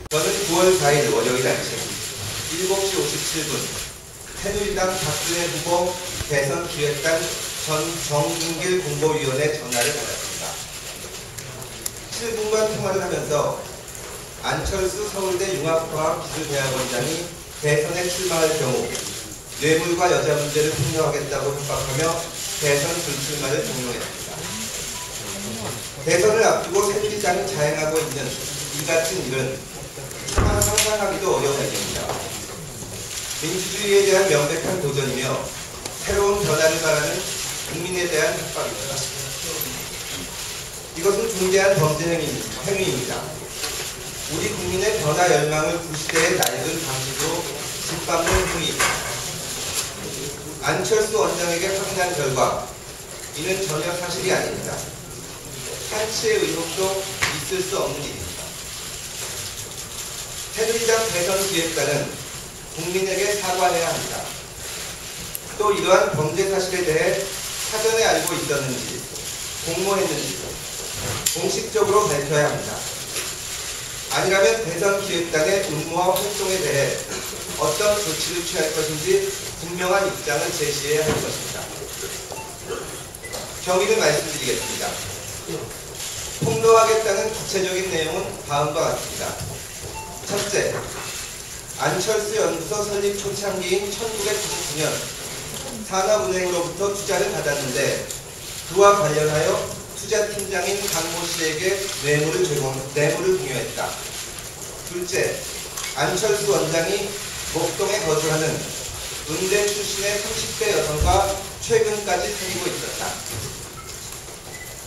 저는 9월 4일 월요일 아침 7시 57분 새누리당 박근혜 후보 대선 기획단 전 정인길 공보위원회 전화를 받았습니다. 7분간 통화를 하면서 안철수 서울대 융합과학기술대학원장이 대선에 출마할 경우 뇌물과 여자 문제를 폭로하겠다고 협박하며 대선 불출마를 종용했습니다. 대선을 앞두고 새누리당이 자행하고 있는 이 같은 일은 상상하기도 어려운 일입니다. 민주주의에 대한 명백한 도전이며 새로운 변화를 바라는 국민에 대한 협박입니다. 이것은 중대한 범죄 행위입니다. 우리 국민의 변화 열망을 구시대에 낡은 방식으로 짓밟는 행위입니다. 안철수 원장에게 확인한 결과 이는 전혀 사실이 아닙니다. 한치의 의혹도 있을 수 없는 일입니다. 새누리당 대선 기획단은 국민에게 사과해야 합니다. 또 이러한 범죄 사실에 대해 사전에 알고 있었는지 공모했는지 공식적으로 밝혀야 합니다. 아니라면 대선 기획단의 음모와 활동에 대해 어떤 조치를 취할 것인지 분명한 입장을 제시해야 할 것입니다. 경위를 말씀드리겠습니다. 폭로하겠다는 구체적인 내용은 다음과 같습니다. 첫째, 안철수 연구소 설립 초창기인 1999년 산업은행으로부터 투자를 받았는데 그와 관련하여 투자팀장인 강모 씨에게 뇌물을 공유했다. 둘째, 안철수 원장이 목동에 거주하는 음대 출신의 30대 여성과 최근까지 사귀고 있었다.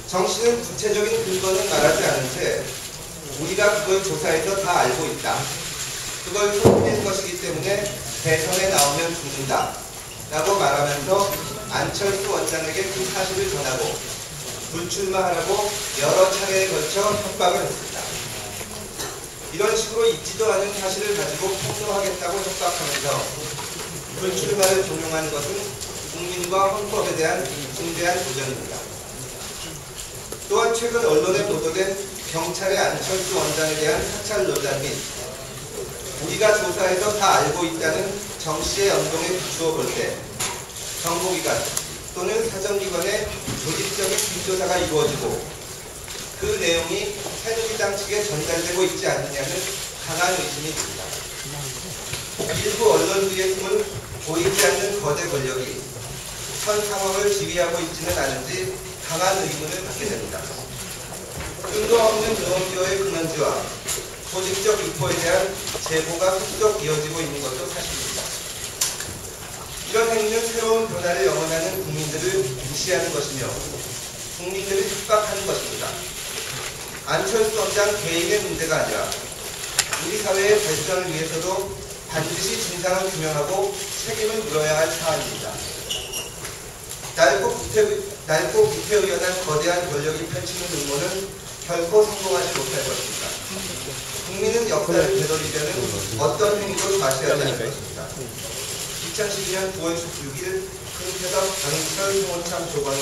정 씨는 구체적인 근거는 말하지 않은 채 우리가 그걸 조사해서 다 알고 있다. 그걸 속인 것이기 때문에 대선에 나오면 죽는다. 라고 말하면서 안철수 원장에게 그 사실을 전하고 불출마하라고 여러 차례에 걸쳐 협박을 했습니다. 이런 식으로 있지도 않은 사실을 가지고 폭로하겠다고 협박하면서 불출마를 종용한 것은 국민과 헌법에 대한 중대한 도전입니다. 또한 최근 언론에 보도된 경찰의 안철수 원장에 대한 사찰 논란 및 우리가 조사해서 다 알고 있다는 정 씨의 연동에 비추어 볼 때 정보기관 또는 사정기관의 조직적인 뒷조사가 이루어지고 그 내용이 새누리당 측에 전달되고 있지 않느냐는 강한 의심이 듭니다. 일부 언론들의 힘을 보이지 않는 거대 권력이 현 상황을 지휘하고 있지는 않은지 강한 의문을 갖게 됩니다. 근거 없는 노원교의 근원지와 조직적 유포에 대한 제보가 속속 이어지고 있는 것도 사실입니다. 이런 행위는 새로운 변화를 영원하는 국민들을 무시하는 것이며 국민들을 협박하는 것입니다. 안철수 원장 개인의 문제가 아니라 우리 사회의 발전을 위해서도 반드시 진상을 규명하고 책임을 물어야 할 사안입니다. 낡고 구태의연한 거대한 권력이 펼치는 음모는 결코 성공하지 못할 것입니다. 국민은 역사를 되돌리려는 어떤 행위도 과시하지 않을 것입니다. 2012년 9월 16일 금태섭 강인철 송원창 조건을